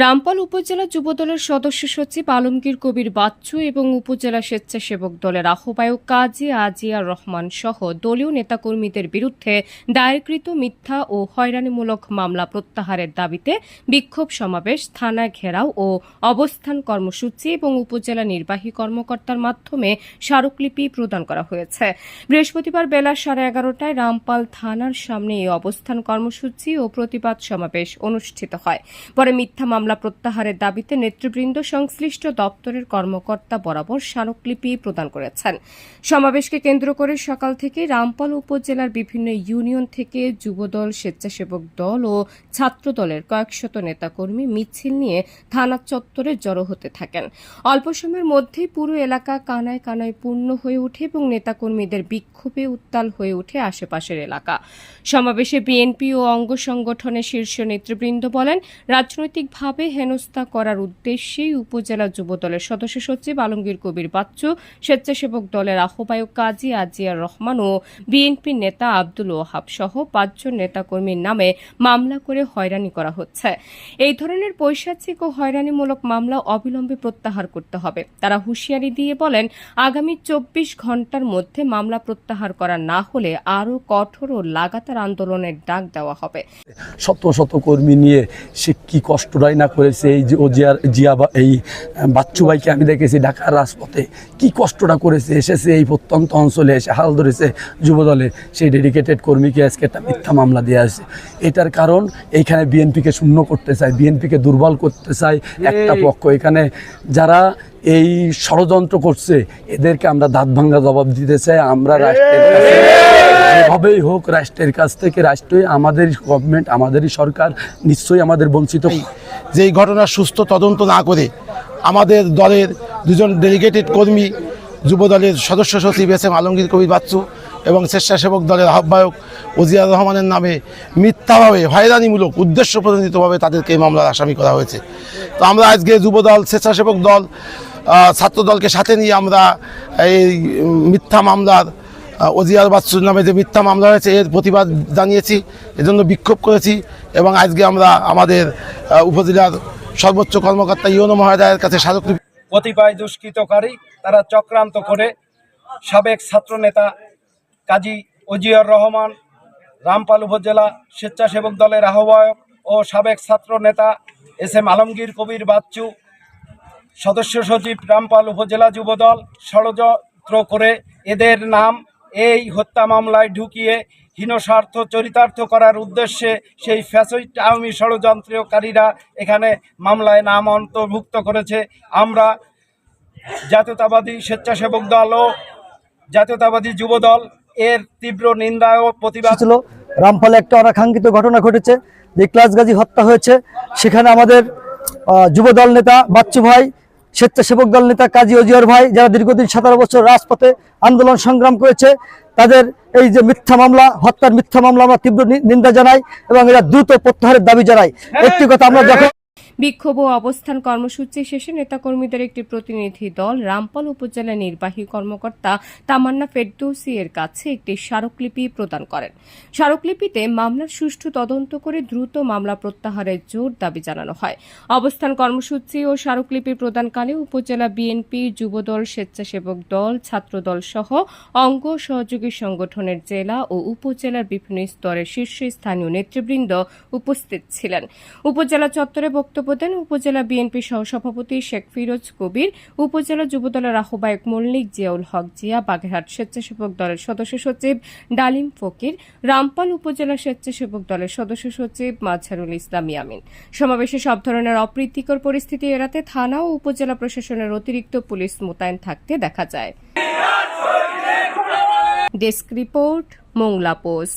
রামপাল উপজেলা যুবদলের সদস্য সচিব আলমগীর কবির বাচ্চু এবং উপজেলা স্বেচ্ছাসেবক দলের আহ্বায়ক কাজী আজিয়া রহমান সহ দলীয় নেতাকর্মীদের বিরুদ্ধে দায়েরকৃত মিথ্যা ও হয়রানিমূলক মামলা প্রত্যাহারের দাবিতে বিক্ষোভ সমাবেশ, থানা ঘেরাও ও অবস্থান কর্মসূচি এবং উপজেলা নির্বাহী কর্মকর্তার মাধ্যমে স্মারকলিপি প্রদান করা হয়েছে। বৃহস্পতিবার বেলা 11:30টায় রামপাল থানার সামনে এই অবস্থান কর্মসূচি ও প্রতিবাদ সমাবেশ অনুষ্ঠিত হয়। পরে মিথ্যা মামলা প্রত্যাহারের দাবিতে নেতৃবৃন্দ সংশ্লিষ্ট দপ্তরের কর্মকর্তা বরাবর স্মারকলিপি প্রদান করেছেন। সমাবেশকে কেন্দ্র করে সকাল থেকে রামপাল উপজেলার বিভিন্ন ইউনিয়ন থেকে যুবদল, স্বেচ্ছাসেবক দল ও ছাত্র দলের কয়েকশত নেতাকর্মী মিছিল নিয়ে থানা চত্বরে জড়ো হতে থাকেন। অল্প সময়ের মধ্যেই পুরো এলাকা কানায় কানায় পূর্ণ হয়ে ওঠে এবং নেতাকর্মীদের বিক্ষোভে উত্তাল হয়ে ওঠে আশেপাশের এলাকা। সমাবেশে বিএনপি ও অঙ্গ সংগঠনের শীর্ষ নেতৃবৃন্দ বলেন, রাজনৈতিকভাবে হেনস্থা করার উদ্দেশ্যেই উপজেলা যুবদলের সদস্য সচিব আলমগীর কবির বাচ্চু, স্বেচ্ছাসেবক দলের আহ্বায়ক কাজী আজিয়া রহমান ও বিএনপির নেতা আব্দুল ওয়াহাব সহ 5 জন নেতাকর্মীর নামে মামলা করে হয়রানি করা হচ্ছে। এই ধরনের পৈশাচিক ও হয়রানিমূলক মামলা অবিলম্বে প্রত্যাহার করতে হবে। তারা হুঁশিয়ারি দিয়ে বলেন, আগামী 24 ঘণ্টার মধ্যে মামলা প্রত্যাহার করা না হলে আরও কঠোর ও লাগাতার আন্দোলনের ডাক দেওয়া হবে। শত শত কর্মী নিয়ে সে কি কষ্টটাই না করেছে। এই যে এই বাচ্চু ভাইকে আমি দেখেছি ঢাকার রাজপথে কি কষ্টটা করেছে, এসেছে এই প্রত্যন্ত অঞ্চলে এসে হাল ধরেছে যুবদলে, সেই ডেডিকেটেড কর্মীকে আজকে একটা মিথ্যা মামলা দিয়ে আসে। এটার কারণ এইখানে বিএনপিকে শূন্য করতে চায়, বিএনপিকে দুর্বল করতে চায় একটা পক্ষ। এখানে যারা এই ষড়যন্ত্র করছে এদেরকে আমরা দাঁত ভাঙ্গা জবাব দিতে চাই। আমরা রাষ্ট্রের কাছে যেভাবেই হোক, রাষ্ট্রের কাছ থেকে, রাষ্ট্রই আমাদের গভর্নমেন্ট, আমাদেরই সরকার, নিশ্চয়ই আমাদের বঞ্চিত। যেই ঘটনার সুস্থ তদন্ত না করে আমাদের দলের 2 জন ডেলিগেটেড কর্মী, যুবদলের সদস্য সচিব এস এম আলমগীর কবির বাচ্চু এবং স্বেচ্ছাসেবক দলের আহ্বায়ক ওজিয়ার রহমানের নামে মিথ্যাভাবে হয়রানিমূলক উদ্দেশ্য প্রণোদিতভাবে তাদেরকে এই মামলার আসামি করা হয়েছে। তো আমরা আজকে যুবদল, স্বেচ্ছাসেবক দল, ছাত্র দলকে সাথে নিয়ে আমরা এই মিথ্যা মামলার, ওজিয়ার বাচ্চুর নামে যে মিথ্যা মামলা হয়েছে এর প্রতিবাদ জানিয়েছি, এজন্য বিক্ষোভ করেছি। এবং আজকে আমরা আমাদের উপজেলার সর্বোচ্চ কর্মকর্তা ইউনো মহোদয়ের কাছে স্মারকলিপি। কতিপয় দুষ্কৃতকারী তারা চক্রান্ত করে সাবেক ছাত্রনেতা কাজী ওজিয়ার রহমান, রামপাল উপজেলা স্বেচ্ছাসেবক দলের আহ্বায়ক ও সাবেক ছাত্রনেতা এস এম আলমগীর কবির বাচ্চু, সদস্য সচিব রামপাল উপজেলা যুবদল ষড়যন্ত্র করে এদের নাম এই হত্যা মামলায় ঢুকিয়ে হীনস্বার্থ চরিতার্থ করার উদ্দেশ্যে সেই ফ্যাসিস্ট আওয়ামী ষড়যন্ত্রকারীরা এখানে মামলায় নাম অন্তর্ভুক্ত করেছে। আমরা জাতীয়তাবাদী স্বেচ্ছাসেবক দল ও জাতীয়তাবাদী যুবদল এর তীব্র নিন্দা ও প্রতিবাদ ছিল। রামপালে একটা অনাকাঙ্ক্ষিত ঘটনা ঘটেছে, যে ক্লাসগাজী হত্যা হয়েছে। সেখানে আমাদের যুবদল নেতা বাচ্চু ভাই, স্বেচ্ছাসেবক দল নেতা কাজী ওজিয়ার ভাই, যারা দীর্ঘদিন 17 বছর রাজপথে আন্দোলন সংগ্রাম করেছে, তাদের এই যে মিথ্যা মামলা, হত্যার মিথ্যা মামলা আমরা তীব্র নিন্দা জানাই এবং এরা দ্রুত প্রত্যাহারের দাবি জানাই। একটি কথা, আমরা যখন বিক্ষোভ ও অবস্থান কর্মসূচি শেষে নেতাকর্মীদের একটি প্রতিনিধি দল রামপাল উপজেলা নির্বাহী কর্মকর্তা তামান্না ফেরদৌসী এর কাছে একটি স্মারকলিপি প্রদান করেন। স্মারকলিপিতে মামলার সুষ্ঠু তদন্ত করে দ্রুত মামলা প্রত্যাহারের জোর দাবি জানানো হয়। অবস্থান কর্মসূচি ও স্মারকলিপি প্রদানকালে উপজেলা বিএনপি, যুবদল, স্বেচ্ছাসেবক দল, ছাত্রদল সহ অঙ্গ সহযোগী সংগঠনের জেলা ও উপজেলার বিভিন্ন স্তরের শীর্ষস্থানীয় নেতৃবৃন্দ উপস্থিত ছিলেন। উপজেলা চত্বরে বক্তব্য দেন উপজেলা বিএনপি সহসভাপতি শেখ ফিরোজ কবির, উপজেলা যুবদলের আহ্বায়ক মল্লিক জিয়াউল হক জিয়া, বাগেরহাট স্বেচ্ছাসেবক দলের সদস্য সচিব ডালিম ফকির, রামপাল উপজেলা স্বেচ্ছাসেবক দলের সদস্য সচিব মাজহারুল ইসলাম ইয়ামিন। সমাবেশে সব ধরনের অপ্রীতিকর পরিস্থিতি এড়াতে থানা ও উপজেলা প্রশাসনের অতিরিক্ত পুলিশ মোতায়েন থাকতে দেখা যায়। Desk report, Mongla post.